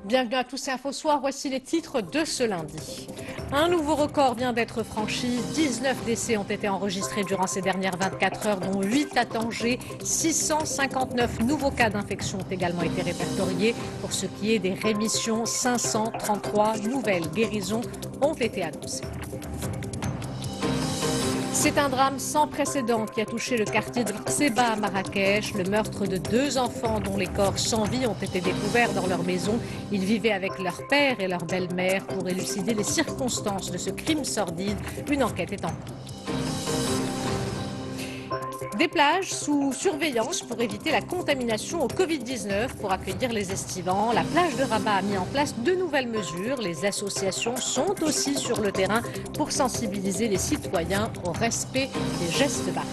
Bienvenue à tous, c'est Info Soir, voici les titres de ce lundi. Un nouveau record vient d'être franchi, 19 décès ont été enregistrés durant ces dernières 24 heures, dont 8 à Tanger. 659 nouveaux cas d'infection ont également été répertoriés. Pour ce qui est des rémissions, 533 nouvelles guérisons ont été annoncées. C'est un drame sans précédent qui a touché le quartier de Seba à Marrakech. Le meurtre de 2 enfants dont les corps sans vie ont été découverts dans leur maison. Ils vivaient avec leur père et leur belle-mère. Pour élucider les circonstances de ce crime sordide, une enquête est en cours. Des plages sous surveillance pour éviter la contamination au Covid-19. Pour accueillir les estivants, la plage de Rabat a mis en place de nouvelles mesures. Les associations sont aussi sur le terrain pour sensibiliser les citoyens au respect des gestes barrières.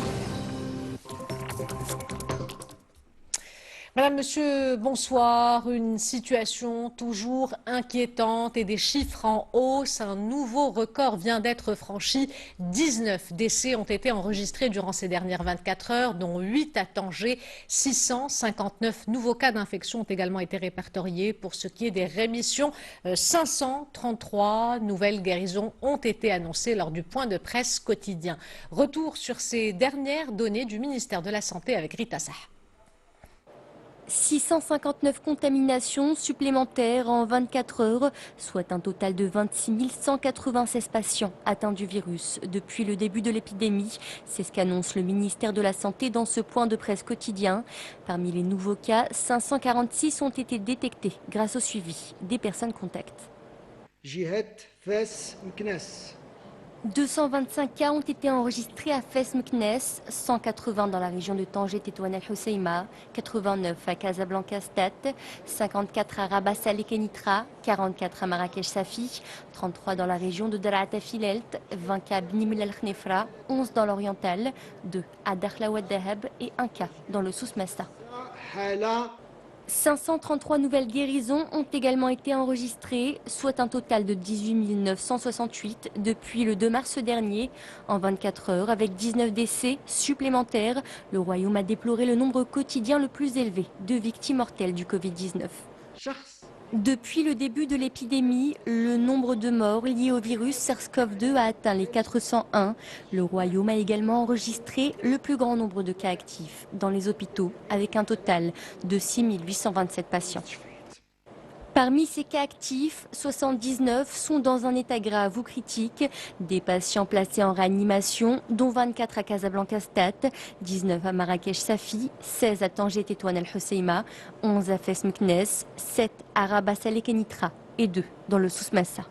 Madame, Monsieur, bonsoir. Une situation toujours inquiétante et des chiffres en hausse. Un nouveau record vient d'être franchi. 19 décès ont été enregistrés durant ces dernières 24 heures, dont 8 à Tanger. 659 nouveaux cas d'infection ont également été répertoriés. Pour ce qui est des rémissions, 533 nouvelles guérisons ont été annoncées lors du point de presse quotidien. Retour sur ces dernières données du ministère de la Santé avec Rita Sah. 659 contaminations supplémentaires en 24 heures, soit un total de 26 196 patients atteints du virus depuis le début de l'épidémie. C'est ce qu'annonce le ministère de la Santé dans ce point de presse quotidien. Parmi les nouveaux cas, 546 ont été détectés grâce au suivi des personnes contacts. 225 cas ont été enregistrés à Fès Meknes, 180 dans la région de Tanger Tétouan El Hoceima, 89 à Casablanca Stat, 54 à Rabat Salé Kenitra, 44 à Marrakech Safi, 33 dans la région de Darata Filelt, 20 cas à Bnimel El Khnefra, 11 dans l'oriental, 2 à Dakhla Ouad Dahab et 1 cas dans le Sous Massa. 533 nouvelles guérisons ont également été enregistrées, soit un total de 18 968 depuis le 2 mars dernier. En 24 heures, avec 19 décès supplémentaires, le Royaume a déploré le nombre quotidien le plus élevé de victimes mortelles du Covid-19. Depuis le début de l'épidémie, le nombre de morts liés au virus SARS-CoV-2 a atteint les 401. Le Royaume a également enregistré le plus grand nombre de cas actifs dans les hôpitaux, avec un total de 6 827 patients. Parmi ces cas actifs, 79 sont dans un état grave ou critique. Des patients placés en réanimation, dont 24 à Casablanca Stat, 19 à Marrakech Safi, 16 à Tanger Tétouan El Hoceima, 11 à Fès Meknes, 7 à Rabat Salé Kenitra et 2 dans le Sous Massa.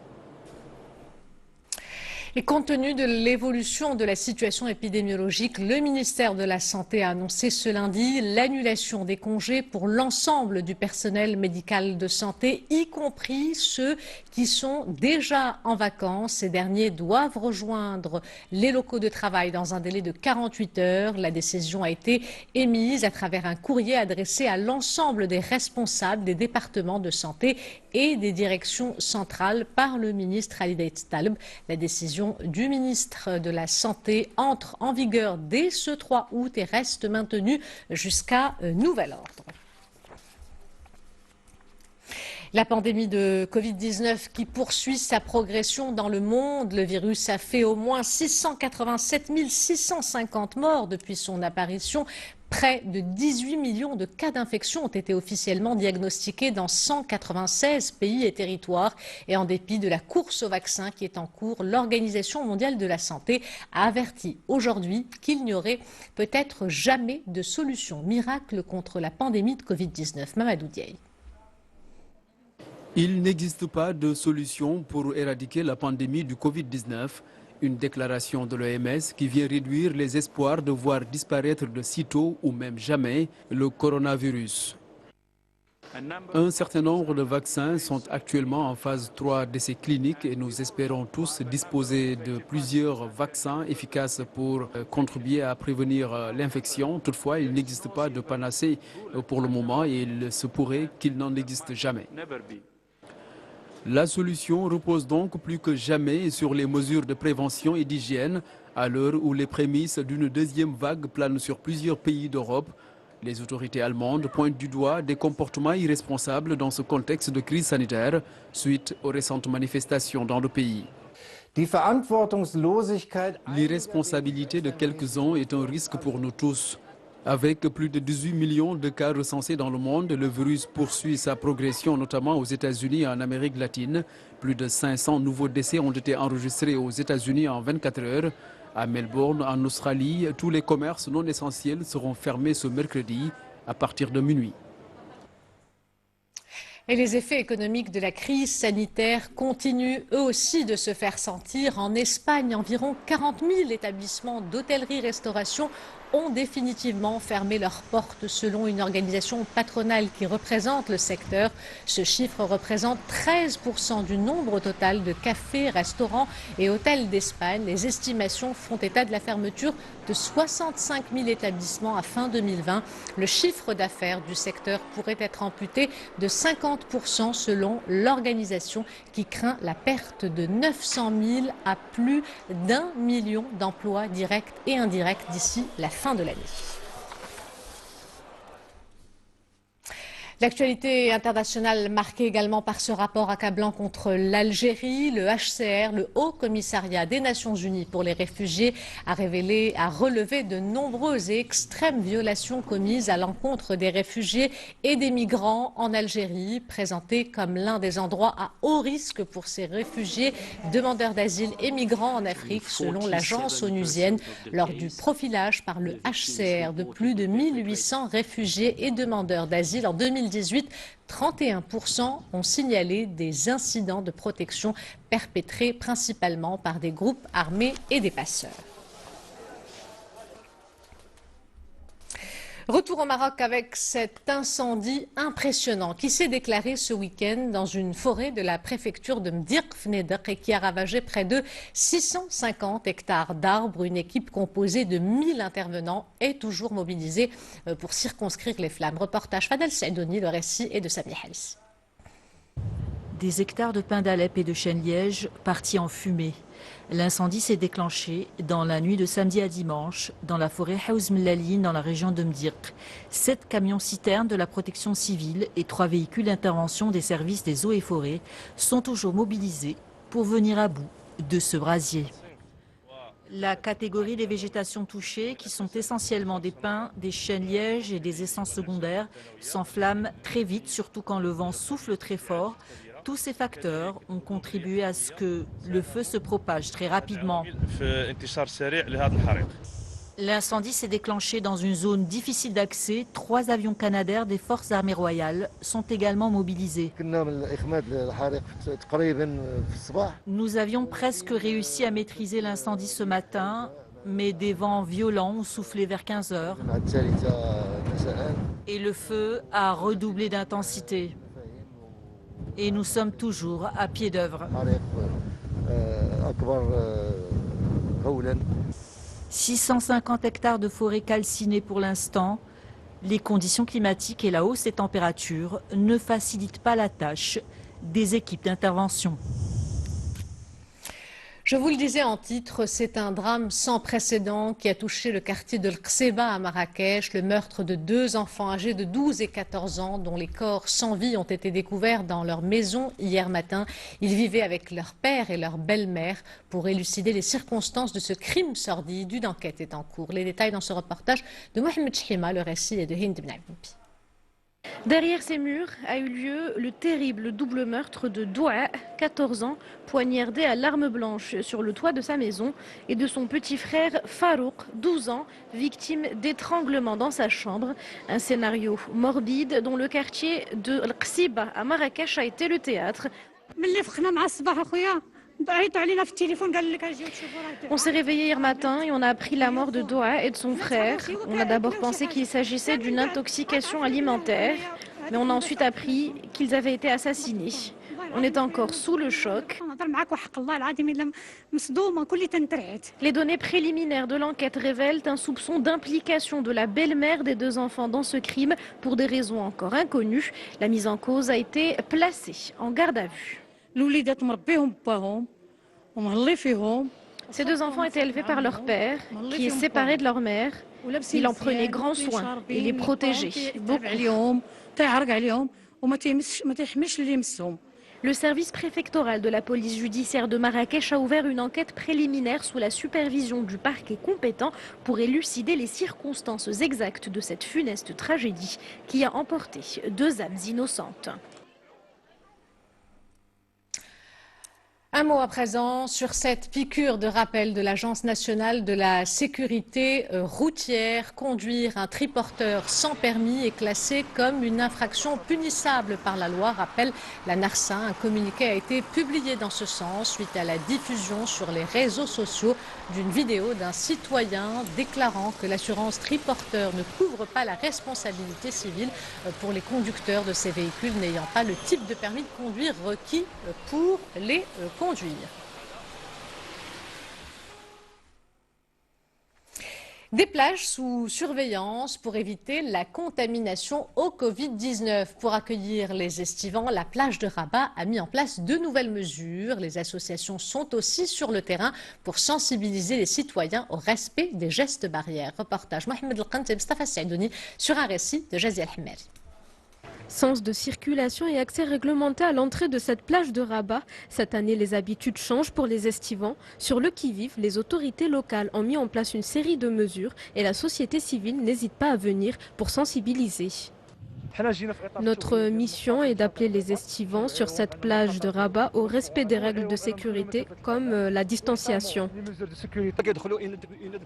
Et compte tenu de l'évolution de la situation épidémiologique, le ministère de la Santé a annoncé ce lundi l'annulation des congés pour l'ensemble du personnel médical de santé, y compris ceux qui sont déjà en vacances. Ces derniers doivent rejoindre les locaux de travail dans un délai de 48 heures. La décision a été émise à travers un courrier adressé à l'ensemble des responsables des départements de santé et des directions centrales par le ministre Ali Daït Taleb. La décision du ministre de la Santé entre en vigueur dès ce 3 août et reste maintenue jusqu'à nouvel ordre. La pandémie de Covid-19 qui poursuit sa progression dans le monde. Le virus a fait au moins 687 650 morts depuis son apparition. Près de 18 millions de cas d'infection ont été officiellement diagnostiqués dans 196 pays et territoires. Et en dépit de la course au vaccin qui est en cours, l'Organisation mondiale de la santé a averti aujourd'hui qu'il n'y aurait peut-être jamais de solution miracle contre la pandémie de Covid-19. Mamadou Diaye. Il n'existe pas de solution pour éradiquer la pandémie du Covid-19. Une déclaration de l'OMS qui vient réduire les espoirs de voir disparaître de sitôt ou même jamais le coronavirus. Un certain nombre de vaccins sont actuellement en phase 3 d'essais cliniques et nous espérons tous disposer de plusieurs vaccins efficaces pour contribuer à prévenir l'infection. Toutefois, il n'existe pas de panacée pour le moment et il se pourrait qu'il n'en existe jamais. La solution repose donc plus que jamais sur les mesures de prévention et d'hygiène à l'heure où les prémices d'une deuxième vague planent sur plusieurs pays d'Europe. Les autorités allemandes pointent du doigt des comportements irresponsables dans ce contexte de crise sanitaire suite aux récentes manifestations dans le pays. L'irresponsabilité de quelques-uns est un risque pour nous tous. Avec plus de 18 millions de cas recensés dans le monde, le virus poursuit sa progression, notamment aux États-Unis et en Amérique latine. Plus de 500 nouveaux décès ont été enregistrés aux États-Unis en 24 heures. À Melbourne, en Australie, tous les commerces non essentiels seront fermés ce mercredi à partir de minuit. Et les effets économiques de la crise sanitaire continuent eux aussi de se faire sentir. En Espagne, environ 40 000 établissements d'hôtellerie-restauration ont définitivement fermé leurs portes selon une organisation patronale qui représente le secteur. Ce chiffre représente 13% du nombre total de cafés, restaurants et hôtels d'Espagne. Les estimations font état de la fermeture de 65 000 établissements à fin 2020. Le chiffre d'affaires du secteur pourrait être amputé de 50% selon l'organisation qui craint la perte de 900 000 à plus d'1 million d'emplois directs et indirects d'ici la fin de l'année. L'actualité internationale marquée également par ce rapport accablant contre l'Algérie. Le HCR, le Haut Commissariat des Nations Unies pour les réfugiés, a relevé de nombreuses et extrêmes violations commises à l'encontre des réfugiés et des migrants en Algérie, présenté comme l'un des endroits à haut risque pour ces réfugiés, demandeurs d'asile et migrants en Afrique, selon l'agence onusienne, lors du profilage par le HCR de plus de 1800 réfugiés et demandeurs d'asile en 2018, 31% ont signalé des incidents de protection perpétrés principalement par des groupes armés et des passeurs. Retour au Maroc avec cet incendie impressionnant qui s'est déclaré ce week-end dans une forêt de la préfecture de Mdirk-Fnedq et qui a ravagé près de 650 hectares d'arbres. Une équipe composée de 1000 intervenants est toujours mobilisée pour circonscrire les flammes. Reportage Fadel Saïdouni, le récit est de Sami Halis. Des hectares de pins d'Alep et de chênes-lièges partis en fumée. L'incendie s'est déclenché dans la nuit de samedi à dimanche dans la forêt Haouz Mlaline dans la région de Mdirk. 7 camions-citernes de la protection civile et 3 véhicules d'intervention des services des eaux et forêts sont toujours mobilisés pour venir à bout de ce brasier. La catégorie des végétations touchées, qui sont essentiellement des pins, des chênes-lièges et des essences secondaires, s'enflamment très vite, surtout quand le vent souffle très fort. Tous ces facteurs ont contribué à ce que le feu se propage très rapidement. L'incendie s'est déclenché dans une zone difficile d'accès. 3 avions canadaires des forces armées royales sont également mobilisés. Nous avions presque réussi à maîtriser l'incendie ce matin, mais des vents violents ont soufflé vers 15 heures. Et le feu a redoublé d'intensité. Et nous sommes toujours à pied d'œuvre. 650 hectares de forêt calcinée pour l'instant. Les conditions climatiques et la hausse des températures ne facilitent pas la tâche des équipes d'intervention. Je vous le disais en titre, c'est un drame sans précédent qui a touché le quartier de l'Qseba à Marrakech. Le meurtre de 2 enfants âgés de 12 et 14 ans dont les corps sans vie ont été découverts dans leur maison hier matin. Ils vivaient avec leur père et leur belle-mère. Pour élucider les circonstances de ce crime sordide, une enquête est en cours. Les détails dans ce reportage de Mohamed Chima, le récit est de Hind Ben Abimpi. Derrière ces murs a eu lieu le terrible double meurtre de Doua, 14 ans, poignardé à l'arme blanche sur le toit de sa maison, et de son petit frère Farouk, 12 ans, victime d'étranglement dans sa chambre. Un scénario morbide dont le quartier de l'Qsiba à Marrakech a été le théâtre. On s'est réveillé hier matin et on a appris la mort de Doua et de son frère. On a d'abord pensé qu'il s'agissait d'une intoxication alimentaire, mais on a ensuite appris qu'ils avaient été assassinés. On est encore sous le choc. Les données préliminaires de l'enquête révèlent un soupçon d'implication de la belle-mère des 2 enfants dans ce crime pour des raisons encore inconnues. La mise en cause a été placée en garde à vue. Ces deux enfants étaient élevés par leur père, qui est séparé de leur mère. Il en prenait grand soin et les protégeait beaucoup. Le service préfectoral de la police judiciaire de Marrakech a ouvert une enquête préliminaire sous la supervision du parquet compétent pour élucider les circonstances exactes de cette funeste tragédie qui a emporté deux âmes innocentes. Un mot à présent sur cette piqûre de rappel de l'Agence nationale de la sécurité routière. Conduire un triporteur sans permis est classé comme une infraction punissable par la loi, rappelle la NARSA. Un communiqué a été publié dans ce sens suite à la diffusion sur les réseaux sociaux d'une vidéo d'un citoyen déclarant que l'assurance triporteur ne couvre pas la responsabilité civile pour les conducteurs de ces véhicules n'ayant pas le type de permis de conduire requis pour les conduire. Des plages sous surveillance pour éviter la contamination au Covid-19. Pour accueillir les estivants, la plage de Rabat a mis en place de nouvelles mesures. Les associations sont aussi sur le terrain pour sensibiliser les citoyens au respect des gestes barrières. Reportage Mohamed El-Qant et Mustafa Saïdouni sur un récit de Jazia El-Hemmari. Sens de circulation et accès réglementé à l'entrée de cette plage de Rabat. Cette année, les habitudes changent pour les estivants. Sur le qui-vive, les autorités locales ont mis en place une série de mesures et la société civile n'hésite pas à venir pour sensibiliser. Notre mission est d'appeler les estivants sur cette plage de Rabat au respect des règles de sécurité comme la distanciation.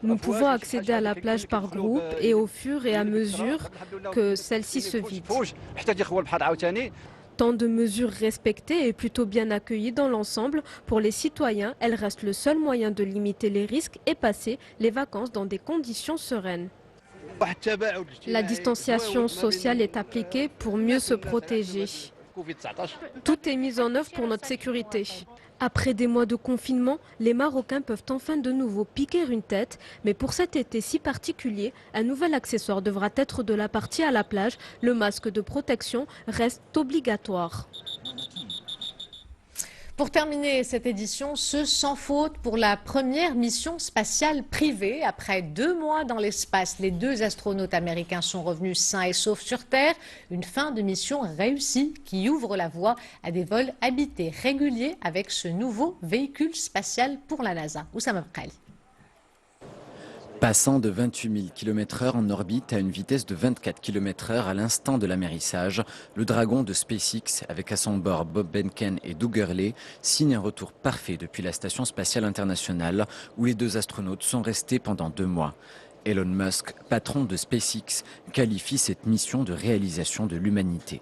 Nous pouvons accéder à la plage par groupe et au fur et à mesure que celle-ci se vide. Tant de mesures respectées et plutôt bien accueillies dans l'ensemble, pour les citoyens, elles restent le seul moyen de limiter les risques et passer les vacances dans des conditions sereines. La distanciation sociale est appliquée pour mieux se protéger. Tout est mis en œuvre pour notre sécurité. Après des mois de confinement, les Marocains peuvent enfin de nouveau piquer une tête. Mais pour cet été si particulier, un nouvel accessoire devra être de la partie à la plage. Le masque de protection reste obligatoire. Pour terminer cette édition, ce sans faute pour la première mission spatiale privée. Après 2 mois dans l'espace, les 2 astronautes américains sont revenus sains et saufs sur Terre. Une fin de mission réussie qui ouvre la voie à des vols habités réguliers avec ce nouveau véhicule spatial pour la NASA. Oussama Bkali. Passant de 28 000 km/h en orbite à une vitesse de 24 km/h à l'instant de l'amérissage, le Dragon de SpaceX, avec à son bord Bob Behnken et Doug Gurley, signe un retour parfait depuis la Station spatiale internationale où les 2 astronautes sont restés pendant 2 mois. Elon Musk, patron de SpaceX, qualifie cette mission de réalisation de l'humanité.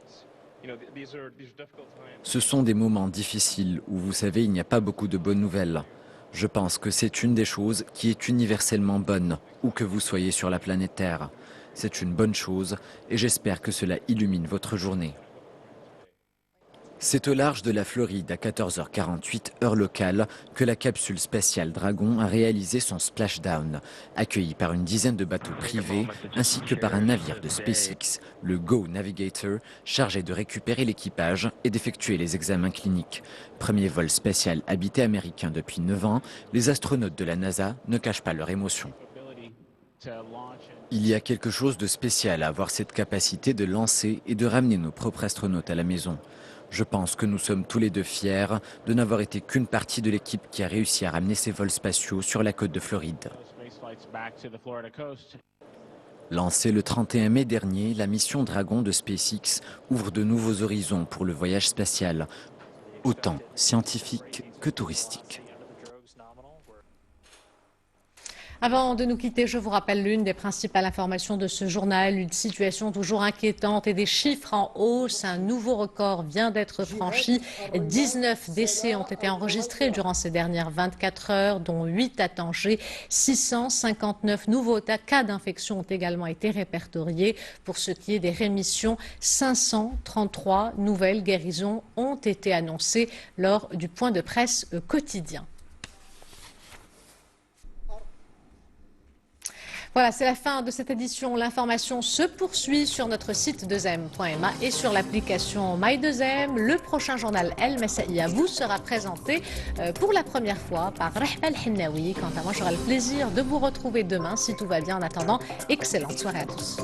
Ce sont des moments difficiles où, vous savez, il n'y a pas beaucoup de bonnes nouvelles. Je pense que c'est une des choses qui est universellement bonne, où que vous soyez sur la planète Terre. C'est une bonne chose et j'espère que cela illumine votre journée. C'est au large de la Floride, à 14h48, heure locale, que la capsule spatiale Dragon a réalisé son splashdown, accueilli par une dizaine de bateaux privés ainsi que par un navire de SpaceX, le Go Navigator, chargé de récupérer l'équipage et d'effectuer les examens cliniques. Premier vol spatial habité américain depuis 9 ans, les astronautes de la NASA ne cachent pas leur émotion. Il y a quelque chose de spécial à avoir cette capacité de lancer et de ramener nos propres astronautes à la maison. Je pense que nous sommes tous les 2 fiers de n'avoir été qu'une partie de l'équipe qui a réussi à ramener ces vols spatiaux sur la côte de Floride. Lancée le 31 mai dernier, la mission Dragon de SpaceX ouvre de nouveaux horizons pour le voyage spatial, autant scientifique que touristique. Avant de nous quitter, je vous rappelle l'une des principales informations de ce journal, une situation toujours inquiétante et des chiffres en hausse. Un nouveau record vient d'être franchi. 19 décès ont été enregistrés durant ces dernières 24 heures, dont 8 à Tanger. 659 nouveaux cas d'infection ont également été répertoriés. Pour ce qui est des rémissions, 533 nouvelles guérisons ont été annoncées lors du point de presse quotidien. Voilà, c'est la fin de cette édition. L'information se poursuit sur notre site 2m.ma et sur l'application My2m. Le prochain journal El Messaïa vous sera présenté pour la première fois par Rahba El-Hennaoui. Quant à moi, j'aurai le plaisir de vous retrouver demain si tout va bien. En attendant, excellente soirée à tous.